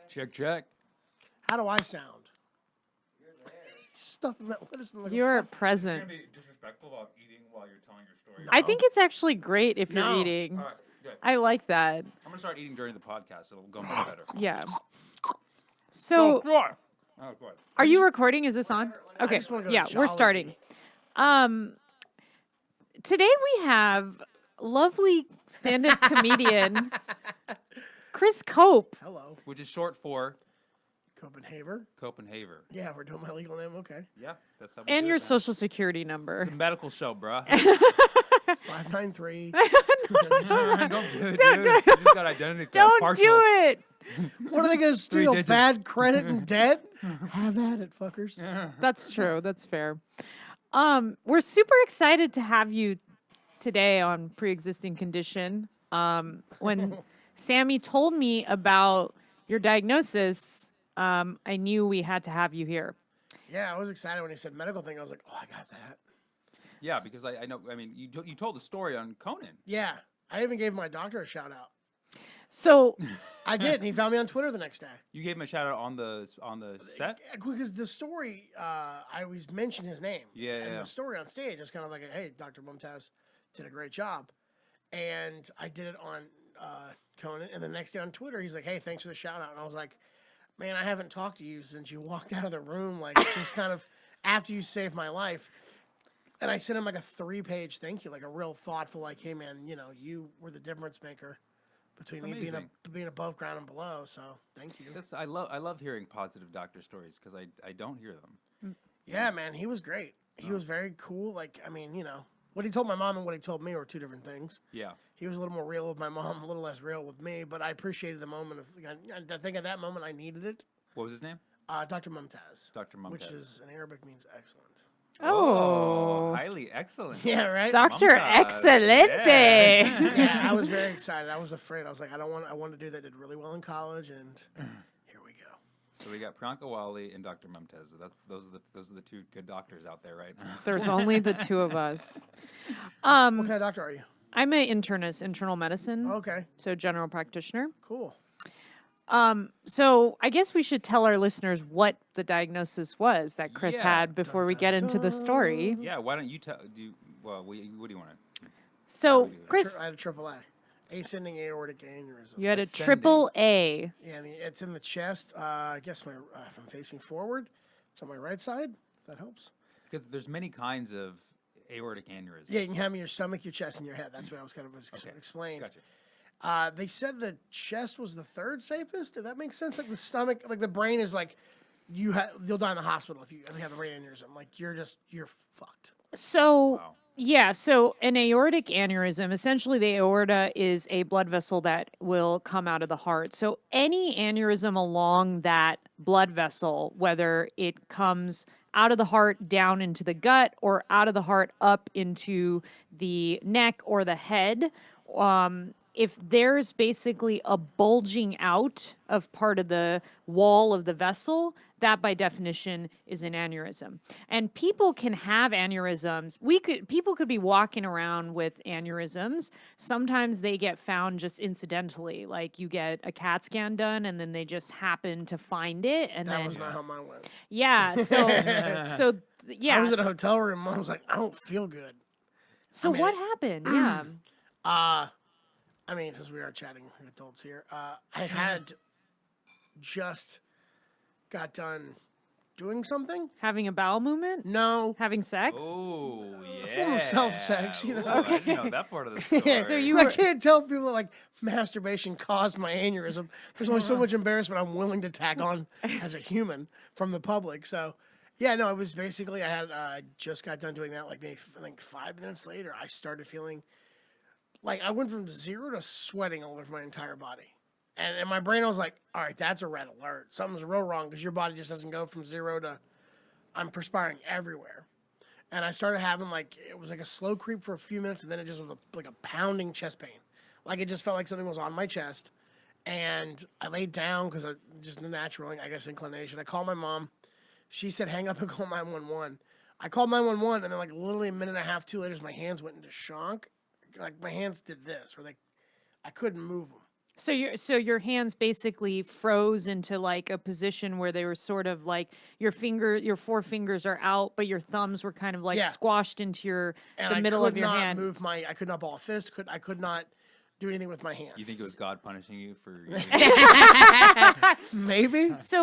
Check, check. How do I sound? Stuff that like You're You're present. gonna be disrespectful about eating while you're telling your story. I think it's actually great if you're No. eating. All right, good. I like that. I'm gonna start eating during the podcast. It'll go much better. Yeah. So, Oh, go ahead. are you recording? Is this on? Okay. just wanna go to Yeah, we're Jollibee. starting. Today we have lovely stand-up comedian Chris Cope. Hello, Which is short for Copenhagen. Copenhagen. Yeah, we're doing my legal name. Okay. Yeah, that's how we And do your it, man. social security number. It's a medical show, bruh. 593. Don't do it, dude. You just got identity theft. Don't Partial. do it. What are they going to steal? digits. Bad credit and debt? Have at it, fuckers. That's true. That's fair. We're super excited to have you today on Pre-Existing Condition. When Sammy told me about your diagnosis, I knew we had to have you here. Yeah, I was excited when he said medical thing. I was like, oh, I got that. Yeah, because I know. I mean, you told the story on Conan. Yeah, I even gave my doctor a shout out. So, I did, and he found me on Twitter the next day. You gave him a shout out on the set. Because the story, I always mention his name. Yeah, And yeah. the story on stage is kind of like, hey, Dr. Mumtaz did a great job. And I did it on Conan. And the next day on Twitter, he's like, hey, thanks for the shout out. And I was like, man, I haven't talked to you since you walked out of the room. Like, just kind of after you saved my life. And I sent him like a 3-page thank you, like a real thoughtful, like, hey, man, you know, you were the difference maker between me being above ground and below. So thank you. I love hearing positive doctor stories because I don't hear them. Yeah, man, he was great. He was very cool. Like, I mean, you know, what he told my mom and what he told me were two different things. Yeah. He was a little more real with my mom, a little less real with me, but I appreciated the moment. I think at that moment I needed it. What was his name? Dr. Mumtaz. Dr. Mumtaz. Which is, in Arabic, means excellent. oh, highly excellent. Yeah, right? Dr. Mumtaz. Excelente. Yeah, I was very excited. I was afraid. I was like, I wanted to do that. Did really well in college, and here we go. So we got Priyanka Wali and Dr. Mumtaz. Those are the two good doctors out there right now. There's only the two of us. What kind of doctor are you? I'm an internist, internal medicine. Okay, So general practitioner. cool. So I guess we should tell our listeners what the diagnosis was that Chris Yeah. had before we get into the story. Yeah, why don't you tell? What do you want to? So Chris, I had a triple A. Ascending aortic aneurysm. you had a Ascending. triple A. Yeah, it's in the chest. I guess if I'm facing forward, it's on my right side. If that helps. Because there's many kinds of aortic aneurysms. Yeah, you can have them in your stomach, your chest, and your head. That's what I was kind of explaining. Gotcha. They said the chest was the third safest. Did that make sense? Like the stomach, like the brain is like you'll die in the hospital if you have a brain aneurysm. Like you're fucked. So Wow. yeah, so an aortic aneurysm, essentially the aorta is a blood vessel that will come out of the heart. So any aneurysm along that blood vessel, whether it comes out of the heart down into the gut or out of the heart up into the neck or the head, if there's basically a bulging out of part of the wall of the vessel, that by definition is an aneurysm. And people can have aneurysms. People could be walking around with aneurysms. Sometimes they get found just incidentally, like you get a CAT scan done and then they just happen to find it. And That then was not how mine went. yeah, yeah. I was in a hotel room. I was like, I don't feel good. So what happened? Yeah. I mean, since we are chatting adults here, I had just got done doing something. Having a bowel movement? No. Having sex? Oh, yeah. form of self-sex, you know. Ooh, I didn't know that part of the story. So you I were can't tell people that, like, masturbation caused my aneurysm. There's only so much embarrassment I'm willing to tag on as a human from the public. So, yeah, no, it was basically I just got done doing that. Like, maybe I think 5 minutes later, I started feeling like I went from zero to sweating all over my entire body. And in my brain, I was like, all right, that's a red alert. Something's real wrong because your body just doesn't go from zero to I'm perspiring everywhere. And I started having, like, it was like a slow creep for a few minutes, and then it just was like a pounding chest pain. Like, it just felt like something was on my chest. And I laid down because I just a natural, I guess, inclination. I called my mom. She said, hang up and call 911. I called 911, and then, like, literally a minute and a half, 2 later, my hands went into shock. Like, my hands did this, or, like, I couldn't move them. So your hands basically froze into like a position where they were sort of like your four fingers are out, but your thumbs were kind of like Yeah. squashed into And the middle of your I hand. could not ball a fist. I could not do anything with my hands. You think it was God punishing you for? Maybe? So